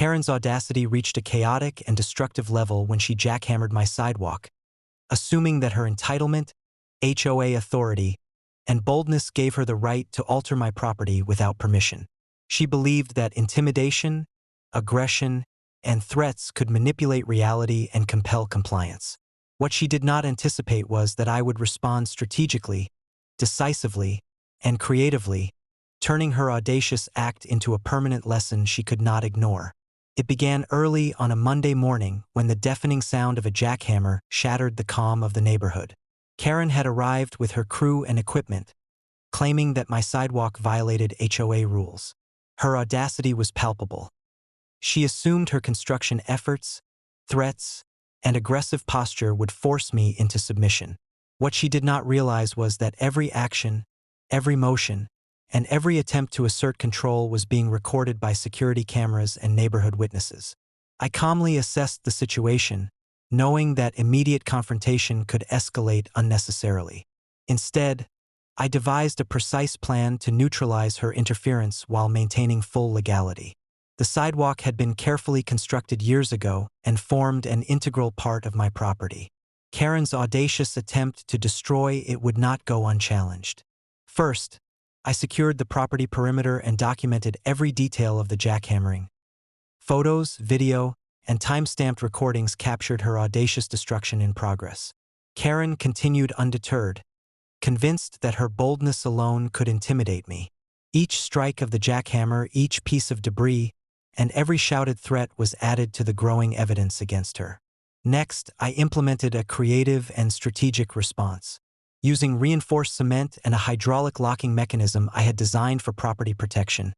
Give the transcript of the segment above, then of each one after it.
Karen's audacity reached a chaotic and destructive level when she jackhammered my sidewalk, assuming that her entitlement, HOA authority, and boldness gave her the right to alter my property without permission. She believed that intimidation, aggression, and threats could manipulate reality and compel compliance. What she did not anticipate was that I would respond strategically, decisively, and creatively, turning her audacious act into a permanent lesson she could not ignore. It began early on a Monday morning when the deafening sound of a jackhammer shattered the calm of the neighborhood. Karen had arrived with her crew and equipment, claiming that my sidewalk violated HOA rules. Her audacity was palpable. She assumed her construction efforts, threats, and aggressive posture would force me into submission. What she did not realize was that every action, every motion, and every attempt to assert control was being recorded by security cameras and neighborhood witnesses. I calmly assessed the situation, knowing that immediate confrontation could escalate unnecessarily. Instead, I devised a precise plan to neutralize her interference while maintaining full legality. The sidewalk had been carefully constructed years ago and formed an integral part of my property. Karen's audacious attempt to destroy it would not go unchallenged. First, I secured the property perimeter and documented every detail of the jackhammering. Photos, video, and time-stamped recordings captured her audacious destruction in progress. Karen continued undeterred, convinced that her boldness alone could intimidate me. Each strike of the jackhammer, each piece of debris, and every shouted threat was added to the growing evidence against her. Next, I implemented a creative and strategic response. Using reinforced cement and a hydraulic locking mechanism I had designed for property protection,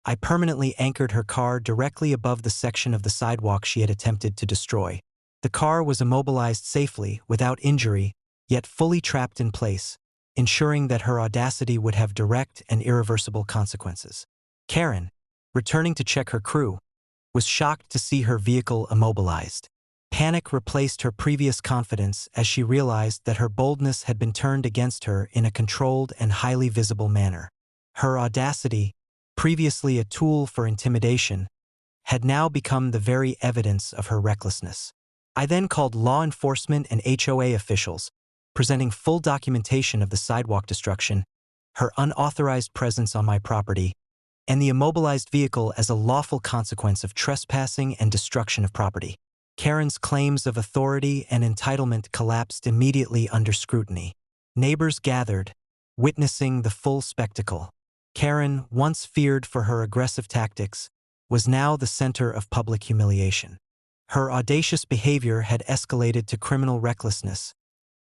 I permanently anchored her car directly above the section of the sidewalk she had attempted to destroy. The car was immobilized safely, without injury, yet fully trapped in place, ensuring that her audacity would have direct and irreversible consequences. Karen, returning to check her crew, was shocked to see her vehicle immobilized. Panic replaced her previous confidence as she realized that her boldness had been turned against her in a controlled and highly visible manner. Her audacity, previously a tool for intimidation, had now become the very evidence of her recklessness. I then called law enforcement and HOA officials, presenting full documentation of the sidewalk destruction, her unauthorized presence on my property, and the immobilized vehicle as a lawful consequence of trespassing and destruction of property. Karen's claims of authority and entitlement collapsed immediately under scrutiny. Neighbors gathered, witnessing the full spectacle. Karen, once feared for her aggressive tactics, was now the center of public humiliation. Her audacious behavior had escalated to criminal recklessness,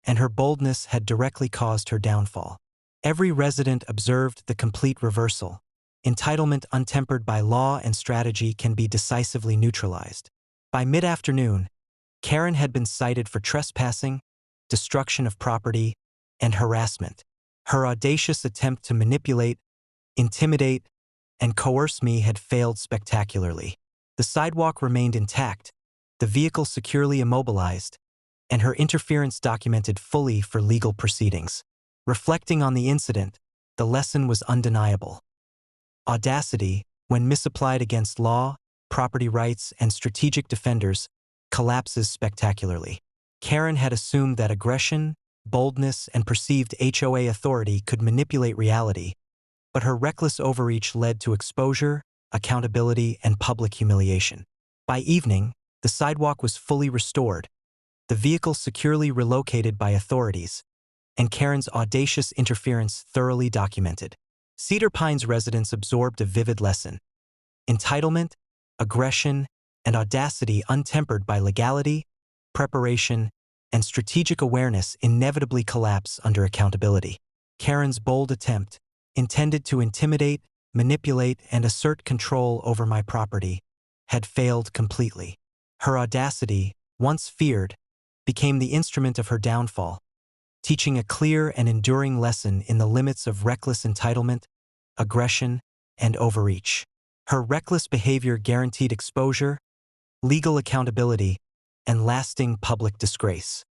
and her boldness had directly caused her downfall. Every resident observed the complete reversal. Entitlement untempered by law and strategy can be decisively neutralized. By mid-afternoon, Karen had been cited for trespassing, destruction of property, and harassment. Her audacious attempt to manipulate, intimidate, and coerce me had failed spectacularly. The sidewalk remained intact, the vehicle securely immobilized, and her interference documented fully for legal proceedings. Reflecting on the incident, the lesson was undeniable. Audacity, when misapplied against law, property rights, and strategic defenders, collapses spectacularly. Karen had assumed that aggression, boldness, and perceived HOA authority could manipulate reality, but her reckless overreach led to exposure, accountability, and public humiliation. By evening, the sidewalk was fully restored, the vehicle securely relocated by authorities, and Karen's audacious interference thoroughly documented. Cedar Pines residents absorbed a vivid lesson. Entitlement, aggression, and audacity untempered by legality, preparation, and strategic awareness inevitably collapse under accountability. Karen's bold attempt, intended to intimidate, manipulate, and assert control over my property, had failed completely. Her audacity, once feared, became the instrument of her downfall, teaching a clear and enduring lesson in the limits of reckless entitlement, aggression, and overreach. Her reckless behavior guaranteed exposure, legal accountability, and lasting public disgrace.